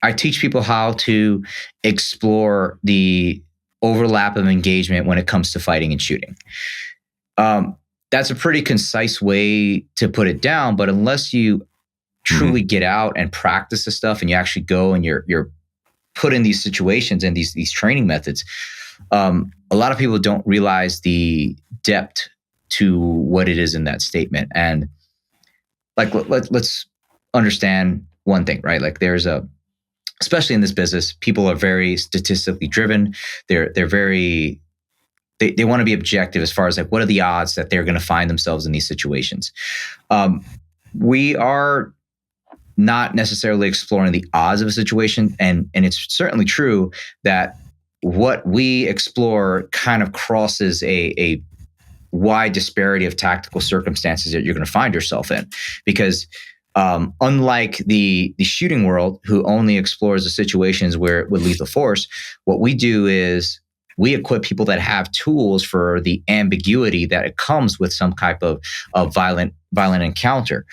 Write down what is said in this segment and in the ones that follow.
I teach people how to explore the overlap of engagement when it comes to fighting and shooting. That's a pretty concise way to put it down, but unless you truly get out and practice the stuff, and you actually go and you're put in these situations and these training methods, a lot of people don't realize the depth to what it is in that statement. And like, let's understand one thing, right? Like especially in this business, people are very statistically driven. They want to be objective as far as like, what are the odds that they're going to find themselves in these situations? We are not necessarily exploring the odds of a situation. And it's certainly true that what we explore kind of crosses a wide disparity of tactical circumstances that you're going to find yourself in. Because unlike the shooting world, who only explores the situations where with lethal force, what we do is we equip people that have tools for the ambiguity that it comes with some type of violent encounter.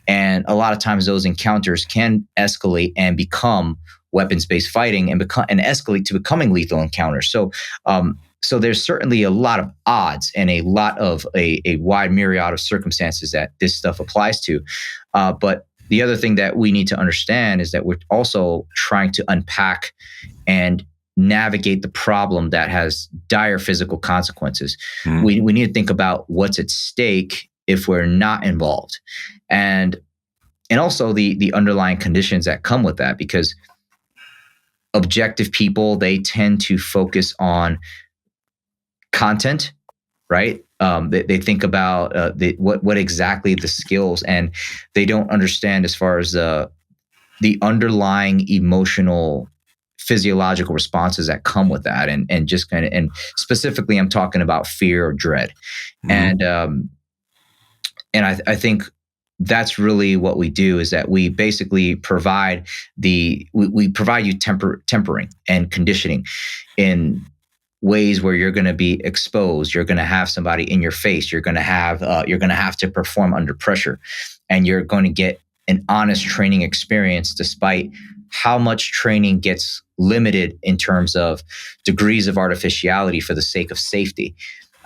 And a lot of times those encounters can escalate and become weapons-based fighting and escalate to becoming lethal encounters. So there's certainly a lot of odds and a lot of a wide myriad of circumstances that this stuff applies to. But the other thing that we need to understand is that we're also trying to unpack and navigate the problem that has dire physical consequences. We need to think about what's at stake if we're not involved, and also the underlying conditions that come with that, because objective people, they tend to focus on content, right? They think about what exactly the skills, and they don't understand as far as the underlying emotional, physiological responses that come with that, and just kind of, and specifically, I'm talking about fear or dread, and I think that's really what we do, is that we basically provide we provide you tempering and conditioning in ways where you're going to be exposed. You're going to have somebody in your face. You're going to have to perform under pressure, and you're going to get an honest training experience, despite how much training gets limited in terms of degrees of artificiality for the sake of safety.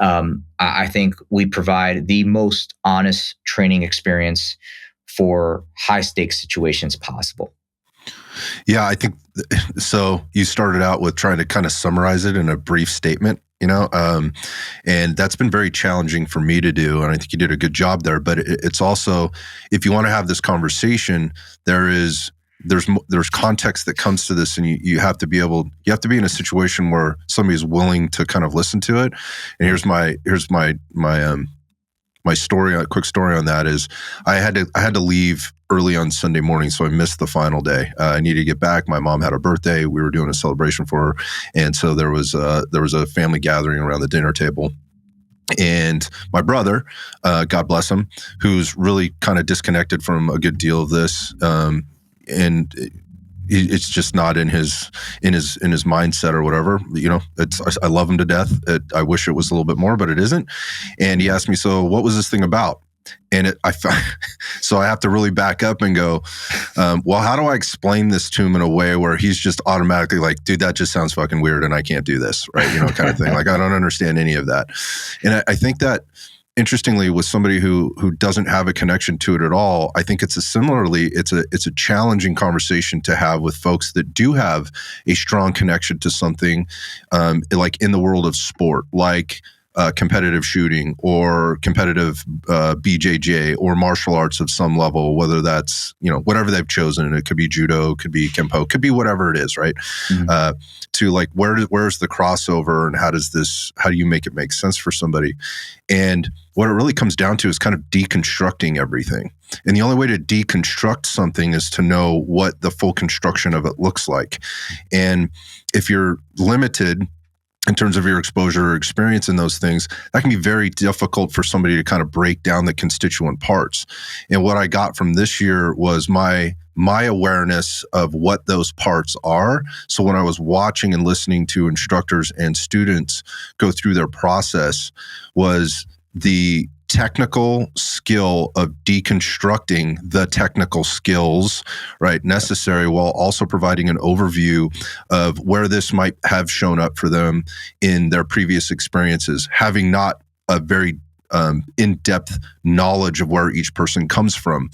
I think we provide the most honest training experience for high stakes situations possible. Yeah, I think so. You started out with trying to kind of summarize it in a brief statement, and that's been very challenging for me to do. And I think you did a good job there. But it's also, if you want to have this conversation, there's context that comes to this, and you have to be in a situation where somebody's willing to kind of listen to it. And here's my story. A quick story on that is I had to leave early on Sunday morning, so I missed the final day. I needed to get back. My mom had a birthday. We were doing a celebration for her, and so there was a family gathering around the dinner table. And my brother, God bless him, who's really kind of disconnected from a good deal of this, and it's just not in his mindset or whatever. I love him to death. I wish it was a little bit more, but it isn't. And he asked me, so what was this thing about? And so I have to really back up and go, well, how do I explain this to him in a way where he's just automatically like, dude, that just sounds fucking weird and I can't do this, right? Kind of thing. Like, I don't understand any of that. And I think that, interestingly, with somebody who doesn't have a connection to it at all, I think it's a challenging conversation to have with folks that do have a strong connection to something, like in the world of sport, like competitive shooting or competitive BJJ or martial arts of some level, whether that's, whatever they've chosen. It could be judo, could be kempo, could be whatever it is, right? To like, where's the crossover, and how do you make it make sense for somebody? And what it really comes down to is kind of deconstructing everything. And the only way to deconstruct something is to know what the full construction of it looks like. And if you're limited in terms of your exposure or experience in those things, that can be very difficult for somebody to kind of break down the constituent parts. And what I got from this year was my awareness of what those parts are. So when I was watching and listening to instructors and students go through their process, was the technical skill of deconstructing the technical skills, right, necessary, while also providing an overview of where this might have shown up for them in their previous experiences, having not a very in-depth knowledge of where each person comes from.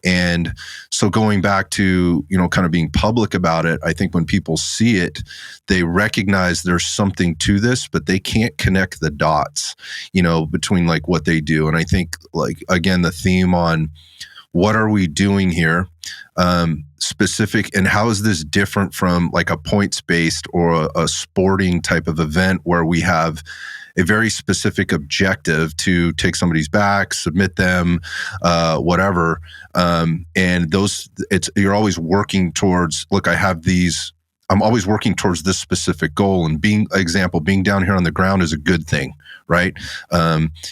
And so going back to, kind of being public about it, I think when people see it, they recognize there's something to this, but they can't connect the dots, between like what they do. And I think, like, again, the theme on what are we doing here, specific, and how is this different from like a points-based or a sporting type of event where we have a very specific objective to take somebody's back, submit them, whatever. And you're always working towards, look, I'm always working towards this specific goal. And being down here on the ground is a good thing, right?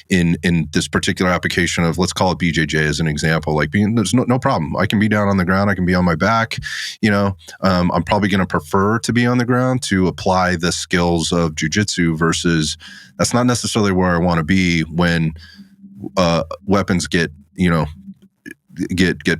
In this particular application of, let's call it BJJ as an example, like there's no problem. I can be down on the ground. I can be on my back. I'm probably going to prefer to be on the ground to apply the skills of jujitsu versus that's not necessarily where I want to be when weapons get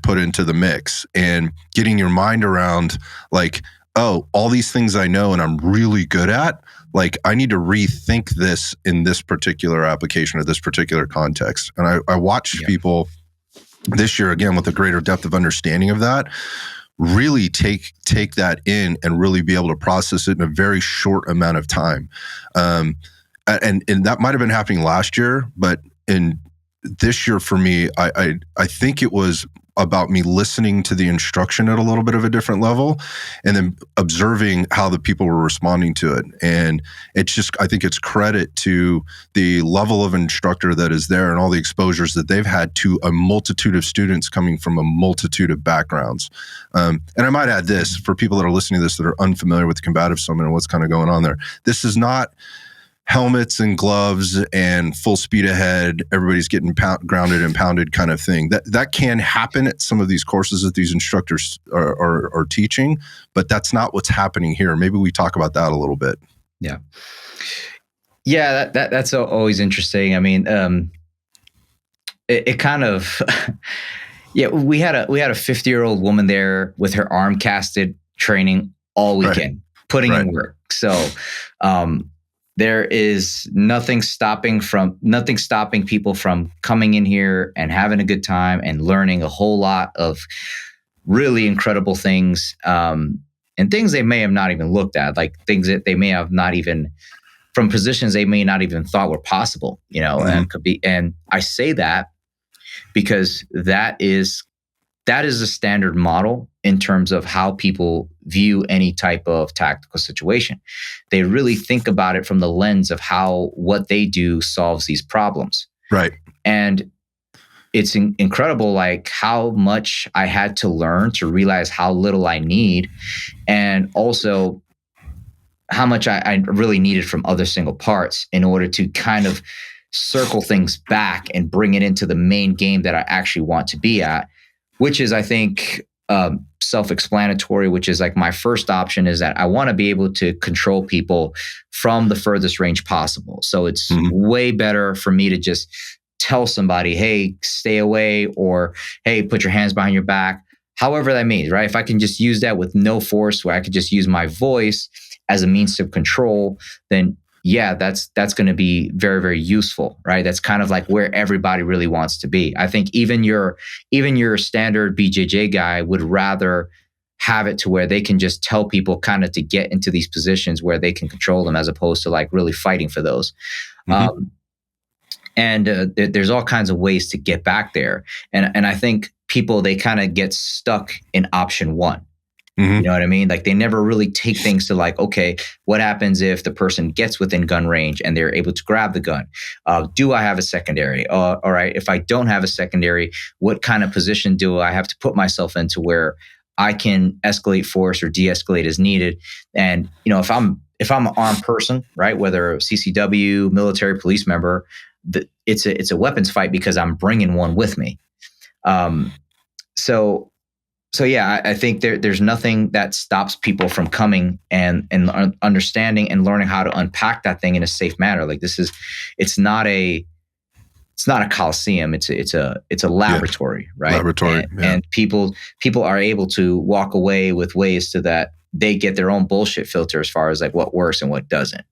put into the mix, and getting your mind around like, oh, all these things I know and I'm really good at, like I need to rethink this in this particular application or this particular context. And I watched people this year, again, with a greater depth of understanding of that, really take that in and really be able to process it in a very short amount of time. And that might have been happening last year, but in this year for me, I think it was about me listening to the instruction at a little bit of a different level and then observing how the people were responding to it. And I think it's credit to the level of instructor that is there and all the exposures that they've had to a multitude of students coming from a multitude of backgrounds. And I might add this for people that are listening to this that are unfamiliar with the Combatives Summit and what's kind of going on there. This is not helmets and gloves and full speed ahead, everybody's getting grounded and pounded kind of thing. That can happen at some of these courses that these instructors are teaching, but that's not what's happening here. Maybe we talk about that a little bit. Yeah, that's always interesting. I mean, it kind of, we had a 50-year-old woman there with her arm casted, training all weekend, putting in work. So, there is nothing stopping people from coming in here and having a good time and learning a whole lot of really incredible things, and things they may have not even looked at, like things that they may have not even, from positions they may not even thought were possible, and could be. And I say that because that is a standard model in terms of how people view any type of tactical situation. They really think about it from the lens of how what they do solves these problems. Right. And it's incredible, like how much I had to learn to realize how little I need, and also how much I really needed from other single parts in order to kind of circle things back and bring it into the main game that I actually want to be at, which is, I think, self-explanatory, which is like my first option is that I want to be able to control people from the furthest range possible. So it's way better for me to just tell somebody, hey, stay away, or hey, put your hands behind your back, however that means, right? If I can just use that with no force, where I could just use my voice as a means of control, then yeah, that's going to be very, very useful, right? That's kind of like where everybody really wants to be. I think even your standard BJJ guy would rather have it to where they can just tell people kind of to get into these positions where they can control them, as opposed to like really fighting for those. There's all kinds of ways to get back there. And I think people, they kind of get stuck in option one. You know what I mean? Like they never really take things to like, okay, what happens if the person gets within gun range and they're able to grab the gun? Do I have a secondary? All right. If I don't have a secondary, what kind of position do I have to put myself into where I can escalate force or de-escalate as needed? And, if I'm an armed person, right, whether CCW, military, police member, it's a weapons fight because I'm bringing one with me. So yeah, I think there's nothing that stops people from coming and understanding and learning how to unpack that thing in a safe manner. Like it's not a it's not a coliseum. It's a laboratory, right? Laboratory, and people are able to walk away with ways to that they get their own bullshit filter as far as like what works and what doesn't.